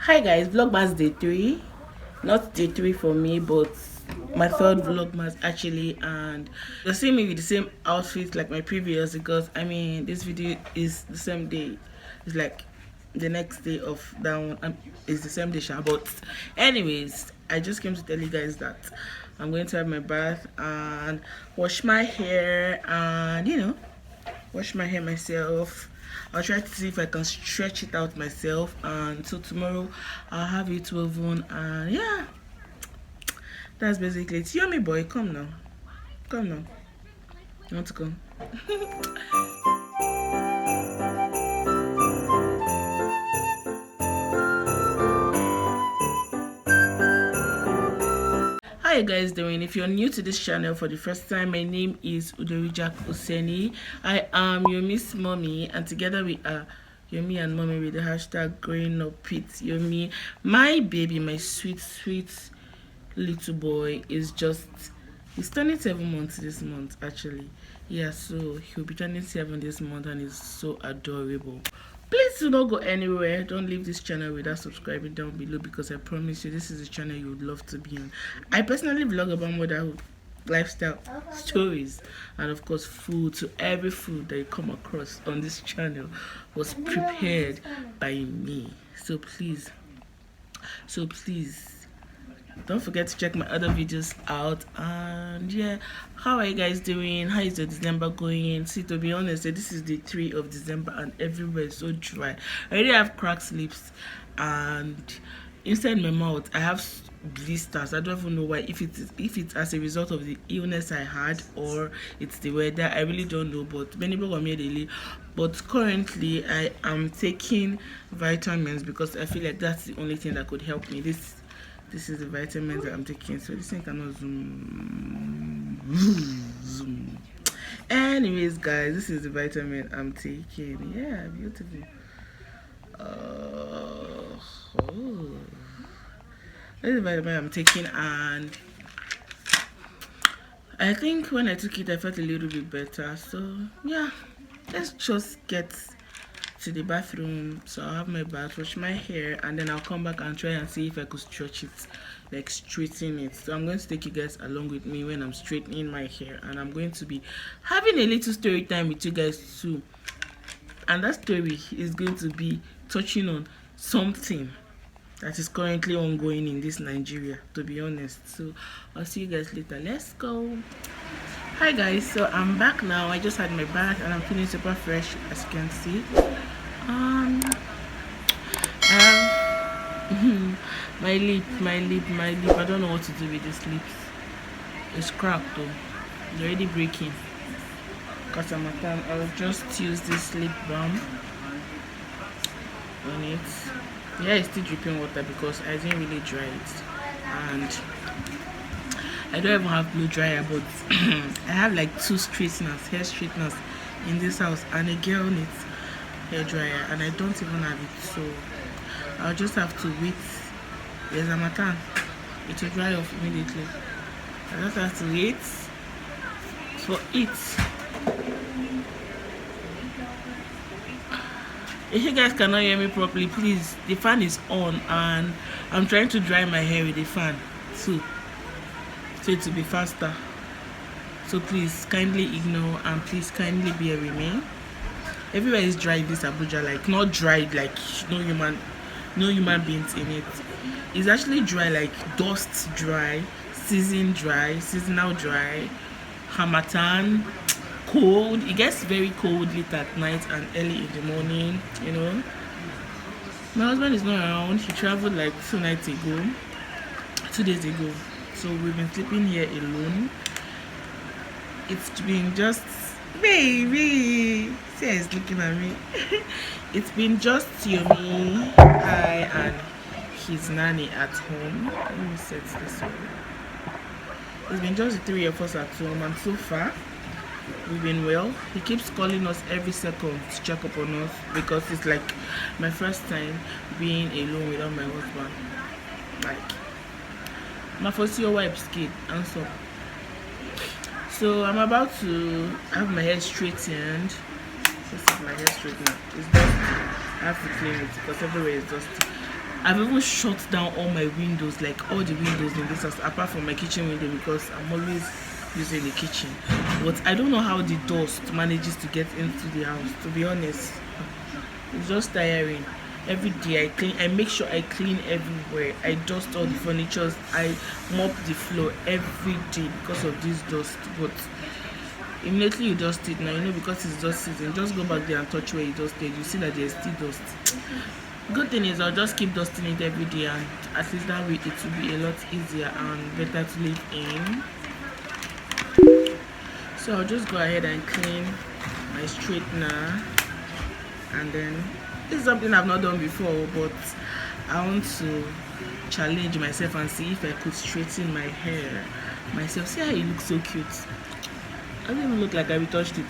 Hi guys, vlogmas day 3, not day 3 for me, but my third vlogmas actually, and you're seeing me with the same outfit like my previous, because I mean this video is the same day. It's like the next day of that one, it's the same day, but anyways, I just came to tell you guys that I'm going to have my bath and wash my hair, and wash my hair myself. I'll try to see if I can stretch it out myself, and so tomorrow I'll have it woven. And yeah, that's basically it. Yomi boy, come now, you want to come? How you guys doing? If you're new to this channel for the first time, my name is Udorijak Oseni. I am Yomi's mommy, and together we are Yomi and Momi with the hashtag growing up with Yomi. My baby, my sweet little boy, he's turning 7 months this month actually. Yeah, so he'll be turning 7 this month, and he's so adorable. Please do not go anywhere. Don't leave this channel without subscribing down below, because I promise you this is a channel you would love to be on. I personally vlog about motherhood, lifestyle, stories, and of course food. So every food that you come across on this channel was prepared by me. So please don't forget to check my other videos out. And yeah, how are you guys doing? How is your December going? See, to be honest, this is the 3 of December and everywhere is so dry. I already have cracked lips, and inside my mouth I have blisters. I don't even know why, if it's as a result of the illness I had or it's the weather. I really don't know, but many people are daily. But currently I am taking vitamins, because I feel like that's the only thing that could help me. This is the vitamins that I'm taking. So this thing cannot zoom. Anyways, guys, this is the vitamin I'm taking. Yeah, beautiful. This is the vitamin I'm taking, and I think when I took it I felt a little bit better. So yeah, let's just get to the bathroom. So I'll have my bath, wash my hair, and then I'll come back and try and see if I could stretch it, like straighten it. So I'm going to take you guys along with me when I'm straightening my hair, and I'm going to be having a little story time with you guys too. And that story is going to be touching on something that is currently ongoing in this Nigeria, to be honest. So I'll see you guys later. Let's go. Hi guys, so I'm back now. I just had my bath and I'm feeling super fresh, as you can see. I have my lip. I don't know what to do with this lips. It's cracked though. It's already breaking. Because I'm at time, I'll just use this lip balm on it. Yeah, it's still dripping water because I didn't really dry it, and I don't even have blow dryer, but I have like 2 hair straighteners in this house, and a girl needs hair dryer, and I don't even have it. So I'll just have to wait. There's a matan. It will dry off immediately. I just have to wait for it. If you guys cannot hear me properly, please, the fan is on and I'm trying to dry my hair with the fan too, so it will be faster. So please kindly ignore, and please kindly bear with me. Everywhere is dry in this Abuja, like not dried like no human beings in it. It's actually dry, like dust dry, seasonal dry, harmattan, cold. It gets very cold late at night and early in the morning. My husband is not around. He traveled like 2 days ago, so we've been sleeping here alone. It's been just baby, see, he's looking at me. It's been just Yomi, I, and his nanny at home. Let me set this up. It's been just the 3 of us at home, and so far we've been well. He keeps calling us every second to check up on us, because it's like my first time being alone without my husband. Like, my first year wife's kid and so. So I'm about to have my hair straightened. This is my hair straightener. It's dusty. I have to clean it because everywhere is dusty. I've even shut down all my windows, like all the windows in this house, apart from my kitchen window, because I'm always using the kitchen. But I don't know how the dust manages to get into the house, to be honest. It's just tiring. Every day I clean, I make sure I clean everywhere. I dust all the furniture, I mop the floor every day because of this dust. But immediately you dust it now, because it's dust season, just go back there and touch where you dusted. You see that there's still dust. Good thing is I'll just keep dusting it every day, and at least that way it will be a lot easier and better to live in. So I'll just go ahead and clean my straightener, and then this is something I've not done before, but I want to challenge myself and see if I could straighten my hair myself. See how it looks so cute. I don't even look like I retouched it.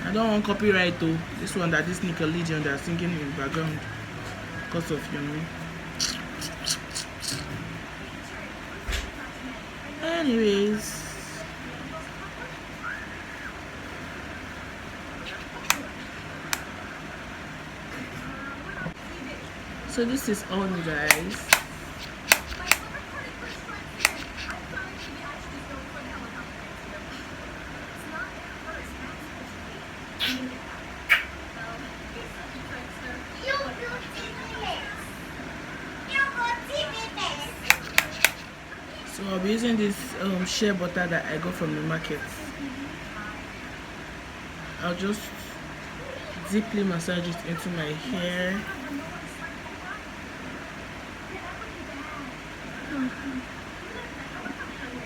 I don't want copyright though. This one that this Nickelodeon they're singing in the background because of Yomi. Anyways, so this is on, guys. So I'll be using this shea butter that I got from the market. I'll just deeply massage it into my hair.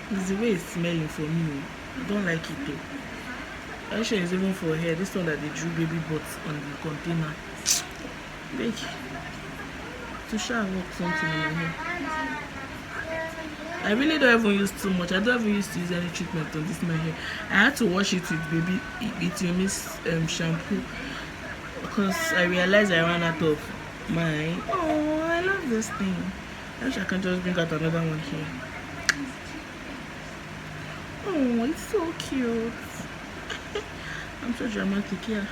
It's the way it's smelling for me. I don't like it though. Actually, it's even for hair. This one that they drew baby butts on the container. Like, to share work something in my hair. I really don't even use too much. I don't even used to use any treatment on this my hair. I had to wash it with baby Yomi shampoo because I realized I ran out of mine. Oh, I love this thing. I wish I can just bring out another one here. Oh, it's so cute. I'm so dramatic, yeah.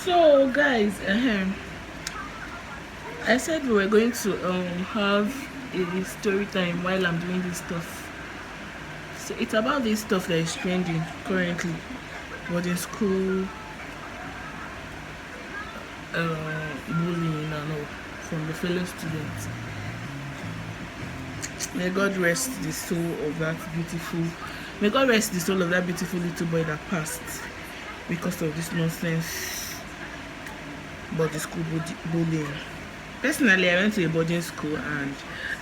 So guys, I said we were going to have a story time while I'm doing this stuff. So it's about this stuff that is trending currently, boarding school, bullying and all from the fellow students. May God rest the soul of that beautiful. May God rest the soul of that beautiful little boy that passed because of this nonsense. But the school bullying. Personally, I went to a boarding school, and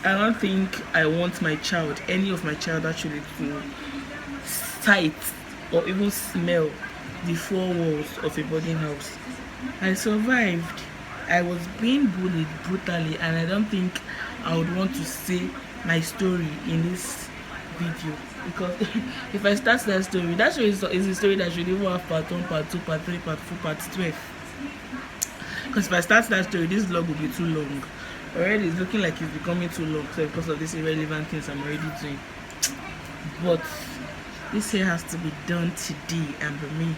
I don't think I want my child, any of my child actually, to sight or even smell the four walls of a boarding house. I survived. I was being bullied brutally, and I don't think I would want to say my story in this video, because if I start that story is a story that should even have part 1, part 2, part 3, part 4, part 12. Because if I start that story, this vlog will be too long. Already it's looking like it's becoming too long, so because of these irrelevant things I'm already doing. But this here has to be done today and by me.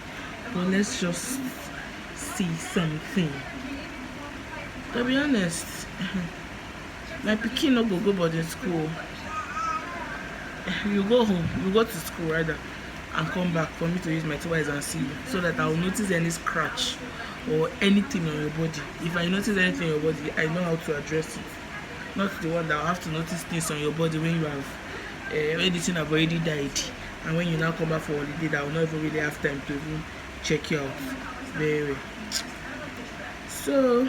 But let's just see something. To be honest, my pikin no go boarding school. You go home, you go to school rather, and come back for me to use my 2 eyes and see you, so that I will notice any scratch or anything on your body. If I notice anything on your body, I know how to address it. Not the one that will have to notice things on your body when you have when the thing have already died, and when you now come back for holiday, that will not even really have time to even check you out. Very. So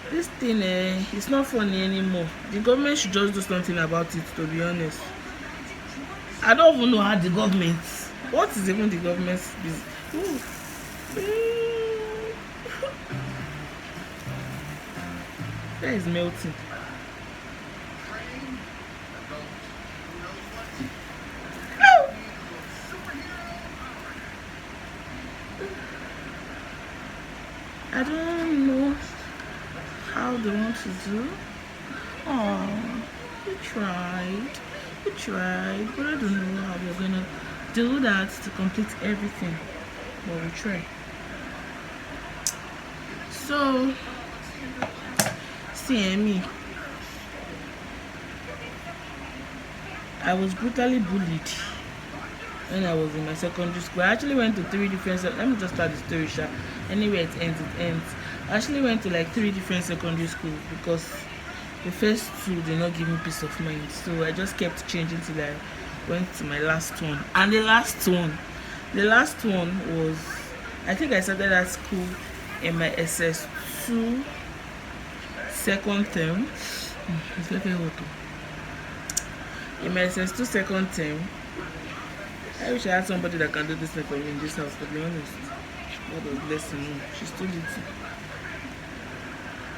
this thing it's not funny anymore. The government should just do something about it, to be honest. I don't even know how the government, what is even the government's business? That is melting. I don't know how they want to do. Oh, we tried, but I don't know how we're gonna do that to complete everything. But we try. So, see me. I was brutally bullied when I was in my secondary school. I actually went to 3 different. Let me just start the story, Sha. Anyway, it ends. I actually went to like 3 different secondary schools because the first 2 did not give me peace of mind. So I just kept changing till I went to my last one. And the last one was, I think I started at school in my SS2 second term. It's very hot. In my SS2 second term, I wish I had somebody that can do this thing for me in this house, to be honest. God was blessing me. She's too little.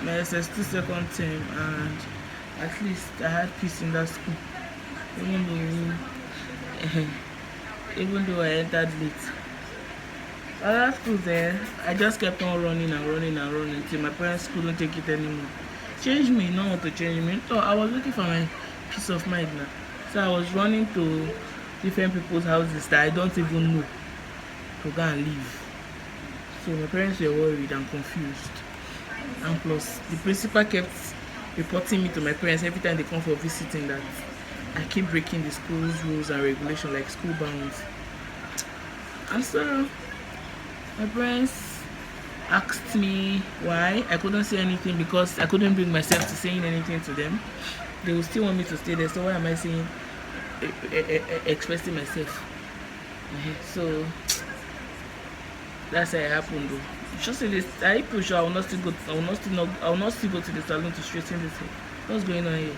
My SS2 second term, and at least I had peace in that school. Even though I entered late. Other schools there, I just kept on running till my parents couldn't take it anymore. Change me, not want to change me. So I was looking for my peace of mind now. So I was running to different people's houses that I don't even know to go and live. So my parents were worried and confused. And plus, the principal kept reporting me to my parents every time they come for visiting that I keep breaking the school's rules and regulations, like school bounds. And so my parents asked me why. I couldn't say anything because I couldn't bring myself to saying anything to them. They would still want me to stay there, so why am I saying expressing myself? So that's how it happened though. Just in this, I push. I will not still go to the salon to straighten this hair. What's going on here?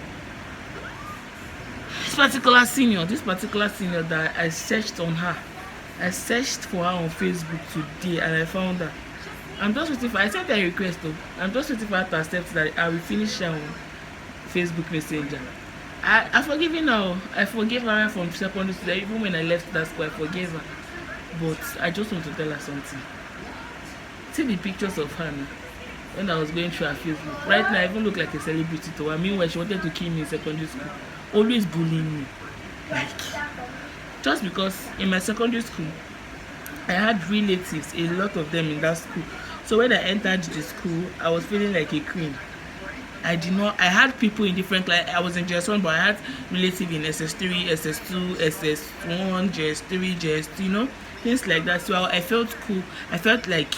This particular senior that I searched on her. I searched for her on Facebook today and I found her. I'm just waiting for. I sent her a request though. I'm just waiting for her to accept that I will finish her on Facebook Messenger. I forgive her now. I forgave her from secondary school. Even when I left that school, I forgave her. But I just want to tell her something. See the pictures of her now, when I was going through her Facebook. Right now, I even look like a celebrity to her. Meanwhile, she wanted to kill me in secondary school. Always bullying me. Like, just because in my secondary school, I had relatives, a lot of them in that school. So when I entered the school, I was feeling like a queen. I had people in different classes. I was in JS1, but I had relatives in SS3, SS2, SS1, JS3, JS2, things like that. So I felt cool. I felt like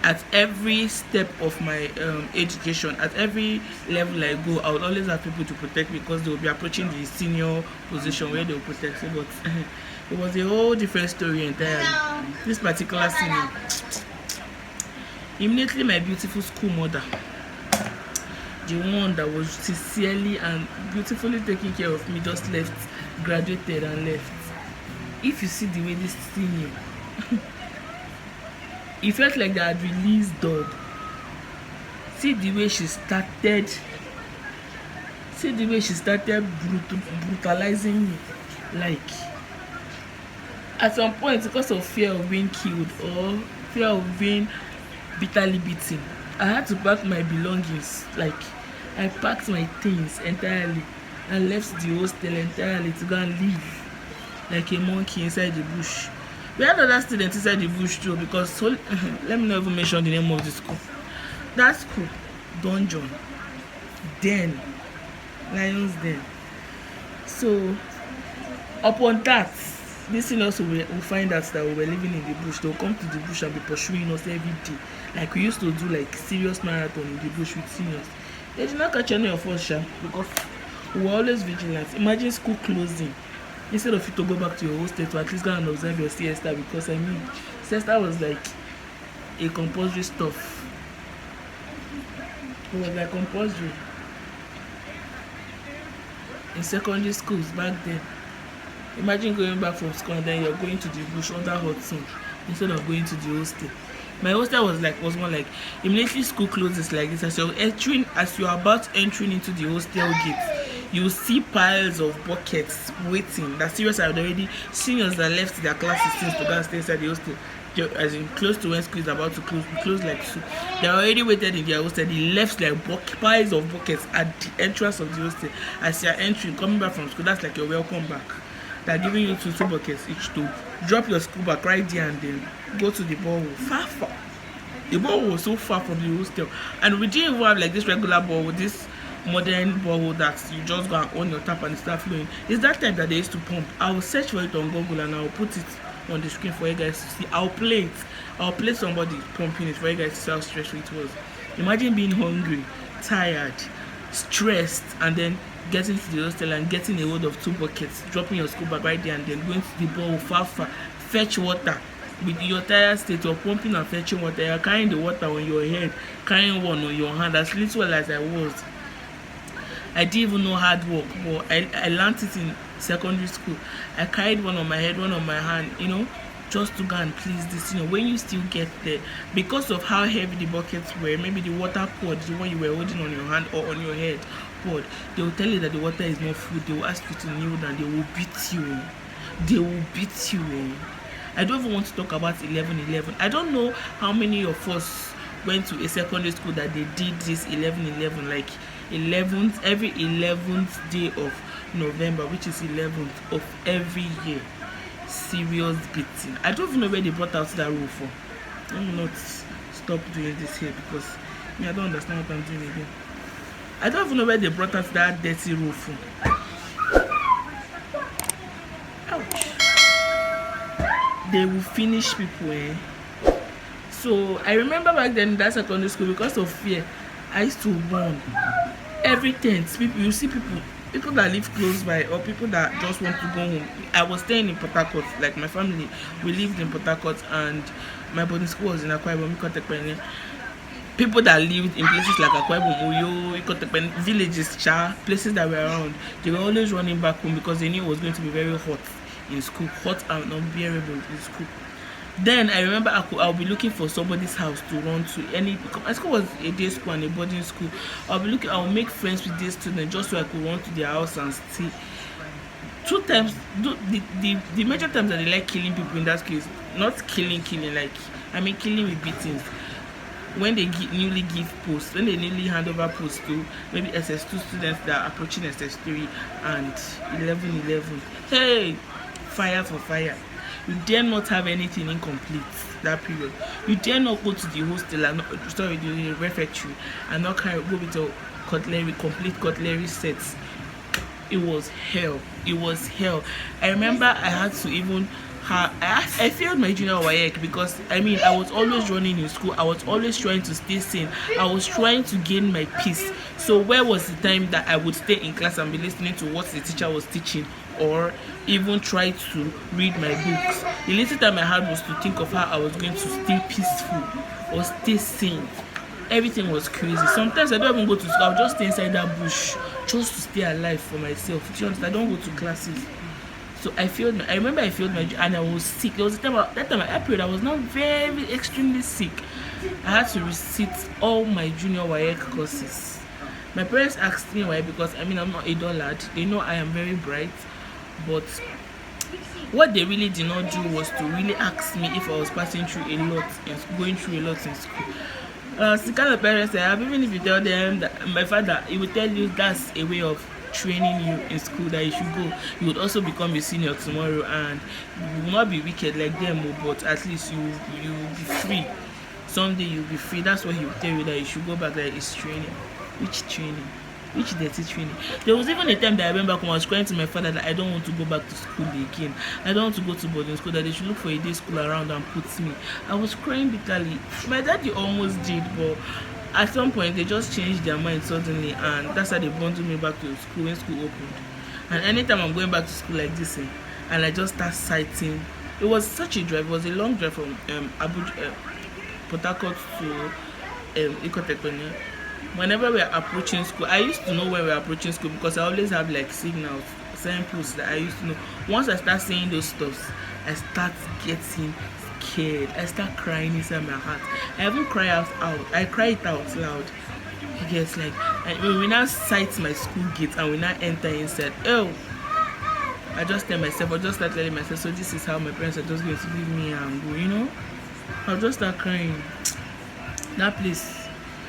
at every step of my education, at every level I go, I would always have people to protect me because they will be approaching the senior position where they will protect me. But it was a whole different story entirely. This particular senior, immediately my beautiful school mother, the one that was sincerely and beautifully taking care of me, just left, graduated and left. If you see the way this senior, it felt like they had released dog. See the way she started. Brutalizing me. Like, at some point, because of fear of being killed or fear of being bitterly beaten, I had to pack my belongings. Like, I packed my things entirely and left the hostel entirely to go and live like a monkey inside the bush. We had other students inside the bush too, because let me not even mention the name of the school. That school, dungeon, den, lions den. So upon that, these seniors will find out that we were living in the bush. They'll come to the bush and be pursuing us every day. Like we used to do like serious marathon in the bush with seniors. They did not catch any of us, because we were always vigilant. Imagine school closing. Instead of you to go back to your hostel to at least go and observe your siesta, because siesta was like a compulsory stuff. It was like compulsory in secondary schools back then. Imagine going back from school and then you're going to the bush under hot sun instead of going to the hostel. My hostel was more like immediately school closes like this. As you're about entering into the hostel gate, you see piles of buckets waiting. That serious had already seniors that left their classes since to go and stay inside the hostel. As in close to when school is about to close like so. They already waited in their hostel. They left like piles of buckets at the entrance of the hostel. As you're entering, coming back from school, that's like your welcome back. They're giving you two buckets each to drop your school back right there and then go to the borehole. Far. The borehole was so far from the hostel. And we didn't even have like this regular borehole, this modern borehole that you just go and on your tap and start flowing. It's that type that they used to pump. I will search for it on Google and I'll put it on the screen for you guys to see. I'll play somebody pumping it for you guys to see how stressful it was. Imagine being hungry, tired, stressed, and then getting to the hostel and getting a hold of two buckets, dropping your school bag right there, and then going to the bowl far, fetch water. With your tired state, you're pumping and fetching water. You're carrying the water on your head, carrying one on your hand. As little as I was, I didn't even know hard work, but I learned it in secondary school. I carried one on my head, one on my hand, just to go and please this. When you still get there, because of how heavy the buckets were, maybe the water poured, the one you were holding on your hand or on your head poured, they will tell you that the water is not full. They will ask you to kneel down. They will beat you. They will beat you. I don't even want to talk about 11-11. I don't know how many of us went to a secondary school that they did this 11-11, like 11th, every 11th day of November, which is 11th of every year. Serious beating. I don't even know where they brought out that rule for. Let me not stop doing this here because I don't understand what I'm doing again. I don't even know where they brought out that dirty rule for. Ouch. They will finish people, So I remember back then in that secondary school, because of fear, I used to run. Every tent, you see people that live close by or people that just want to go home. I was staying in Port Harcourt, like my family, we lived in Port Harcourt, and my boarding school was in Akwa Ibom. People that lived in places like Akwa Ibom, Oyo, villages, places that were around, they were always running back home because they knew it was going to be very hot in school, hot and unbearable in school. Then I remember I'll be looking for somebody's house to run to. My school was a day school and a boarding school. I'll make friends with these students just so I could run to their house and stay. 2 times, the major times that they like killing people in that case, not killing, like, killing with beatings. When they newly give posts, when they newly hand over posts to maybe SS2 students that are approaching SS3 and 11-11. Hey, fire for fire. You dare not have anything incomplete that period. You dare not go to the hostel and the refectory and not go with a complete cutlery sets. It was hell. It was hell. I remember I had to even I failed my junior WAEC because I was always running in school. I was always trying to stay sane. I was trying to gain my peace. So where was the time that I would stay in class and be listening to what the teacher was teaching, or even try to read my books? The little time I had was to think of how I was going to stay peaceful or stay sane. Everything was crazy. Sometimes I don't even go to school. I'll just stay inside that bush just to stay alive for myself. Do you understand? I don't go to classes. So I remember I failed my, and I was sick. There was a time, that time at period, I was not very extremely sick. I had to resit all my junior WAEC courses. My parents asked me why, because I'm not a dull lad. They know I am very bright, but what they really did not do was to really ask me if I was passing through a lot and going through a lot in school. It's the kind of parents I have. Even if you tell them that my father, he will tell you that's a way of training you in school that you should go. You would also become a senior tomorrow, and you will not be wicked like them, but at least you will be free. Someday you'll be free. That's what he will tell you, that you should go back. That is training. Which training? Which dirty training? There was even a time that I went back when I was crying to my father that I don't want to go back to school again. I don't want to go to boarding school, that they should look for a day school around and put me. I was crying bitterly. My daddy almost did, but at some point they just changed their mind suddenly, and that's how they bundled me back to school when school opened. And anytime I'm going back to school like this, and I just start citing, it was such a drive. It was a long drive from Port Harcourt to Ikotekpene. Whenever we are approaching school, I used to know when we are approaching school because I always have like signals, signposts that I used to know. Once I start saying those stuffs, I start getting scared. I start crying inside my heart. I even cry out. I cry it out loud. He gets like, and when we now sight my school gate and we now enter inside, oh, I just tell myself, I just start telling myself, so this is how my parents are just going to leave me and go, you know? I'll just start crying. That place.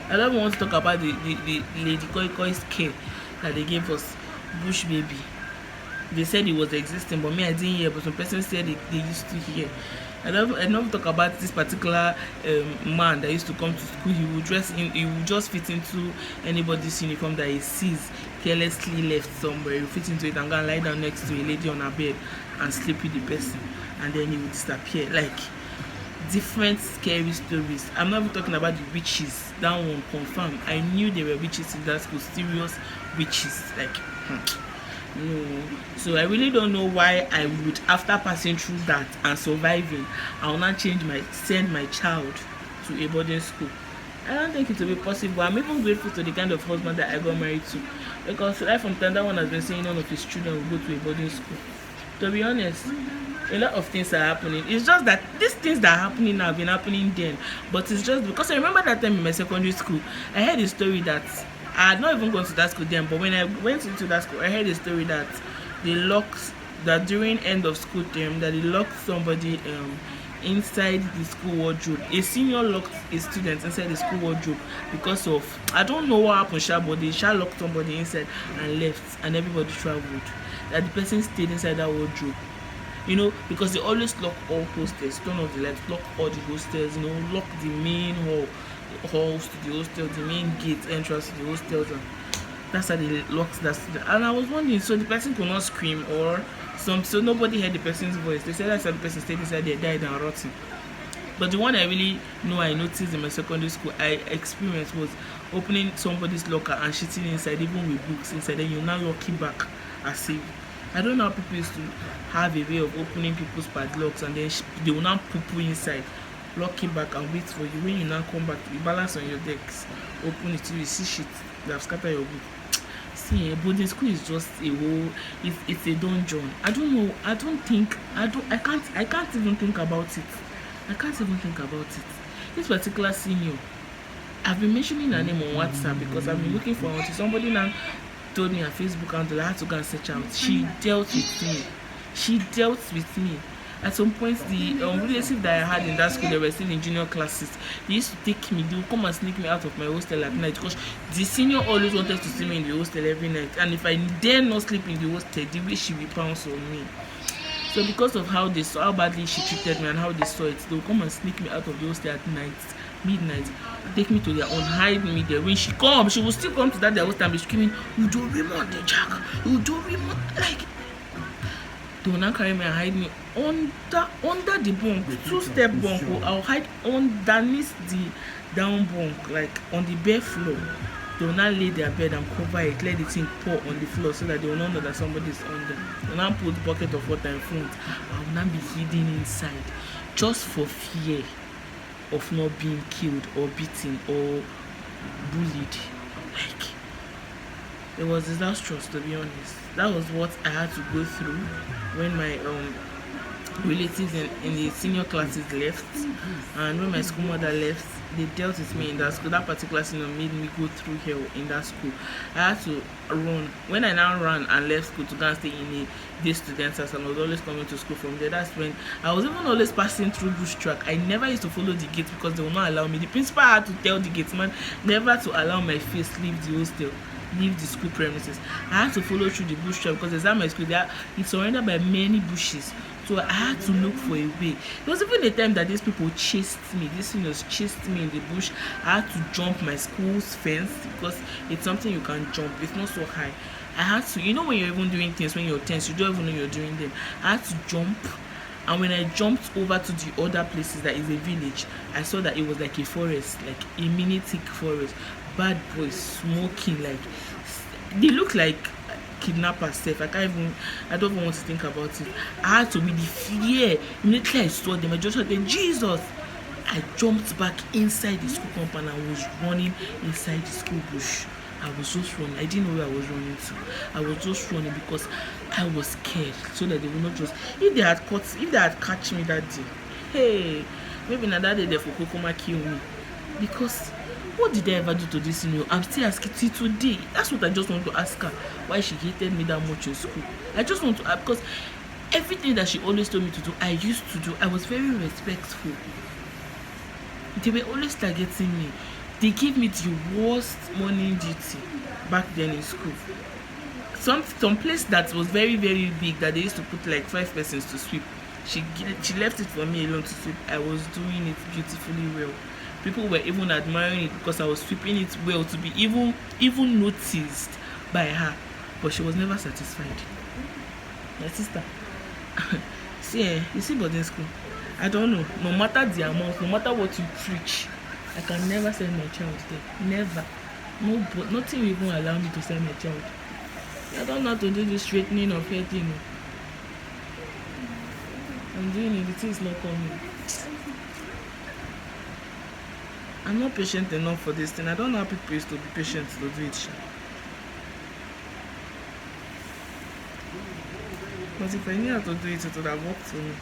I don't want to talk about the lady coay scare that they gave us, bush baby. They said it was existing, but me I didn't hear. But some person said they used to hear. I don't talk about this particular man that used to come to school. He would dress in, he would just fit into anybody's uniform that he sees carelessly left somewhere. He would fit into it and go and lie down next to a lady on her bed and sleep with the person, and then he would disappear. Like different scary stories. I'm not even talking about the witches. That one confirmed. I knew there were witches in that school, serious witches. Like. No, so I really don't know why I would, after passing through that and surviving, I will not send my child to a boarding school. I don't think it will be possible. I'm even grateful to the kind of husband that I got married to, because right from time that one has been saying none of his children will go to a boarding school. To be honest, a lot of things are happening. It's just that these things that are happening now have been happening then, but it's just because I remember that time in my secondary school, I heard a story that I had not even gone to that school then, but when I went into that school, I heard a story that they locked, that during end of school term, that they locked somebody inside the school wardrobe. A senior locked a student inside the school wardrobe because of, I don't know what happened, but they locked somebody inside and left, and everybody traveled. That the person stayed inside that wardrobe. You know, because they always lock all hostels, turn off the lights, lock all the hostels, you know, lock the main halls to the hostel, the main gate entrance to the hostels, and that's how they locked that student. And I was wondering, so the person could not scream or some, so nobody heard the person's voice. They said that's how the person stayed inside there, died and rotting. But the one I really know I noticed in my secondary school I experienced was opening somebody's locker and shitting inside, even with books inside, then you now lock it back as if, I don't know how people used to have a way of opening people's padlocks and then they will now poo inside, lock it back and wait for you. When you now come back, you balance on your decks, open it till you see shit that have scattered your book. See, boarding school is just a whole, it's a dungeon. I don't know, I can't even think about it. I can't even think about it. This particular senior, I've been mentioning her name on WhatsApp because I've been looking for her until somebody now told me her Facebook handle. I had to go and search out. She dealt with me. At some point, the relative that I had in that school, they were still in junior classes. They used to take me, they would come and sneak me out of my hostel at night because the senior always wanted to see me in the hostel every night. And if I dare not sleep in the hostel, the way she would pounce on me. So because of how they saw how badly she treated me and how they saw it, they would come and sneak me out of the hostel at night, midnight, take me to their own, hide me there. When she comes, she will still come to that their hostel and be screaming, "You don't remote the jack, you don't remote," like they will now carry me and hide me under the bunk, 2-step bunk. I'll hide underneath the down bunk, like on the bare floor. They will now lay their bed and cover it, let the thing pour on the floor so that they will not know that somebody is under. They will now put a bucket of water in front. I will now be hidden inside just for fear of not being killed or beaten or bullied. Like, it was disastrous, to be honest. That was what I had to go through when my relatives in the senior classes left, and when my school mother left. They dealt with me in that school. That particular senior made me go through hell in that school. I had to run. When I now ran and left school to go and stay in a day student's house, and I was always coming to school from there, that's when I was even always passing through bush track. I never used to follow the gate because they would not allow me. The principal had to tell the gateman never to allow my face leave the hostel, leave the school premises. I had to follow through the bush track because at my school it's surrounded by many bushes. So I had to look for a way. There was even a time that these people chased me. These seniors chased me in the bush. I had to jump my school's fence because it's something you can jump. It's not so high. I had to, you know, when you're even doing things, when you're tense, you don't even know you're doing them. I had to jump. And when I jumped over to the other places, that is a village, I saw that it was like a forest, like a mini thick forest. Bad boys smoking, like they look like kidnappers safe. I don't even want to think about it. I had to be the fear. Immediately I saw them, I just shouted, "Jesus!" I jumped back inside the school compound and was running inside the school bush. I was just running. I didn't know where I was running to. I was just running because I was scared, so that they would not just, if they had catch me that day, Hey, maybe na that day they for Kokoma kill me. Because what did I ever do to this senior? I'm still asking till today. That's what I just want to ask her. Why she hated me that much in school. I just want to ask, because everything that she always told me to do, I used to do. I was very respectful. They were always targeting me. They gave me the worst morning duty back then in school. Some place that was very, very big that they used to put like 5 persons to sweep. She left it for me alone to sweep. I was doing it beautifully well. People were even admiring it because I was sweeping it well to be even noticed by her. But she was never satisfied. My sister. See, you see boarding school. I don't know. No matter the amount, no matter what you preach, I can never send my child there. Never. No, but nothing will even allow me to send my child. I don't know how to do this straightening of hair thing. I'm doing it. The thing is not coming. I'm not patient enough for this thing. I don't know how people used to be patient to do it. But if I knew how to do it, it would have worked for me.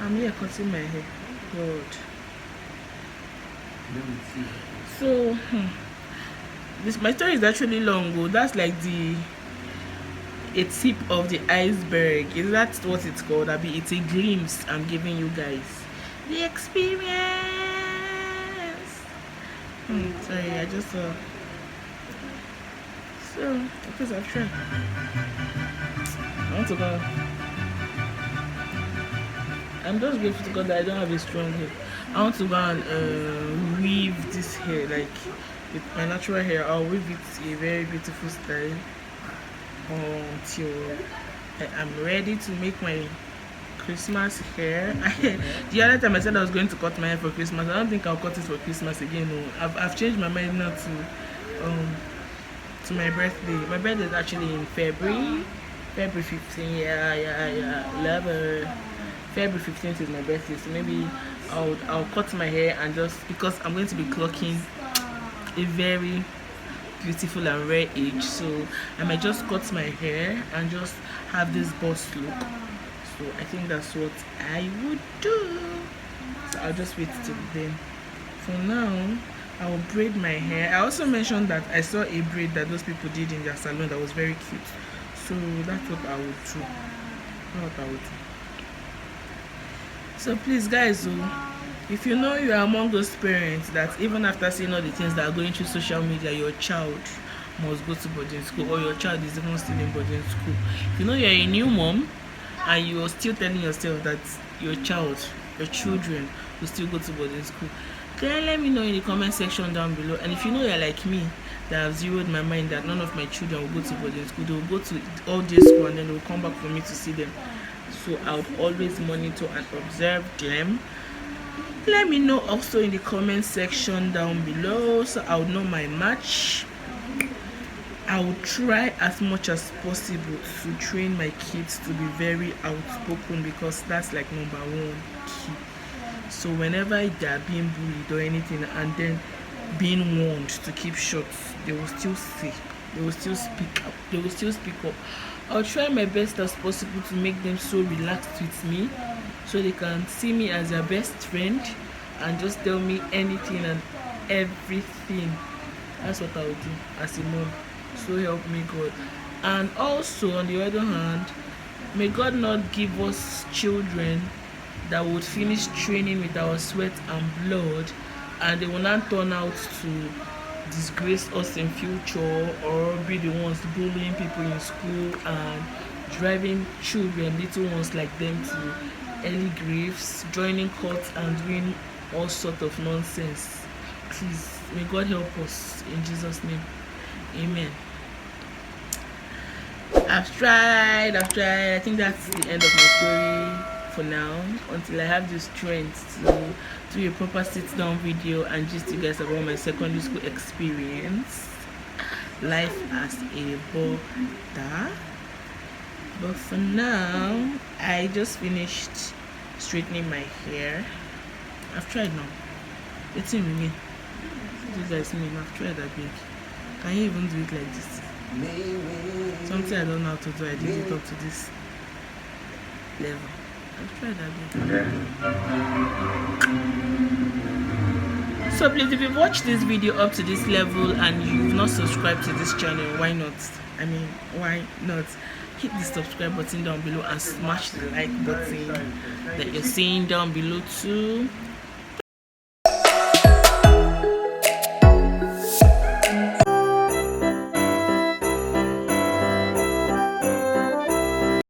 I'm here cutting my hair. God. So, my story is actually long. Oh, that's like a tip of the iceberg. Is that what it's called? It's a glimpse I'm giving you guys. The experience. Sorry, I just so because I've tried. I want to go. I'm just grateful to God that I don't have a strong hair. I want to go and weave this hair like with my natural hair. I'll weave it a very beautiful style until I'm ready to make my Christmas hair. The other time I said I was going to cut my hair for Christmas. I don't think I'll cut it for Christmas again. No, I've changed my mind now to my birthday. My birthday is actually in February 15. Yeah. Love her. February 15th is my birthday, so maybe I'll cut my hair and just because I'm going to be clocking a very beautiful and rare age, so I might just cut my hair and just have this boss look. So I think that's what I would do. So I'll just wait till then. For now, I will braid my hair. I also mentioned that I saw a braid that those people did in their salon that was very cute. So that's what I would do. So please guys, if you know you are among those parents that even after seeing all the things that are going through social media, your child must go to boarding school, or your child is even still in boarding school. If you know you're a new mom and you're still telling yourself that your children will still go to boarding school, can you let me know in the comment section down below? And if you know you're like me, that have zeroed my mind that none of my children will go to boarding school, they will go to all day school and then they will come back for me to see them. So I would always monitor and observe them. Let me know also in the comment section down below, so I would know my match. I will try as much as possible to train my kids to be very outspoken, because that's like number one key. So whenever they are being bullied or anything and then being warned to keep short, they will still say, they will still speak up. I'll try my best as possible to make them so relaxed with me, so they can see me as their best friend and just tell me anything and everything. That's what I would do as a mom. So help me God. And also on the other hand, may God not give us children that would finish training with our sweat and blood and they will not turn out to disgrace us in future, or be the ones bullying people in school and driving children, little ones like them, to early graves, joining courts and doing all sort of nonsense. Please, may God help us in Jesus' name. Amen. I've tried. I think that's the end of my story for now, until I have the strength to do a proper sit-down video and just you guys about my secondary school experience, life as a boarder. But for now, I just finished straightening my hair. I've tried now. It's in me. You guys mean I've tried that big. Can you even do it like this? Something I don't know how to do. I did it up to this level. I've tried that. So please, if you've watched this video up to this level and you've not subscribed to this channel, why not? I mean, why not? Hit the subscribe button down below and smash the like button that you're seeing down below too.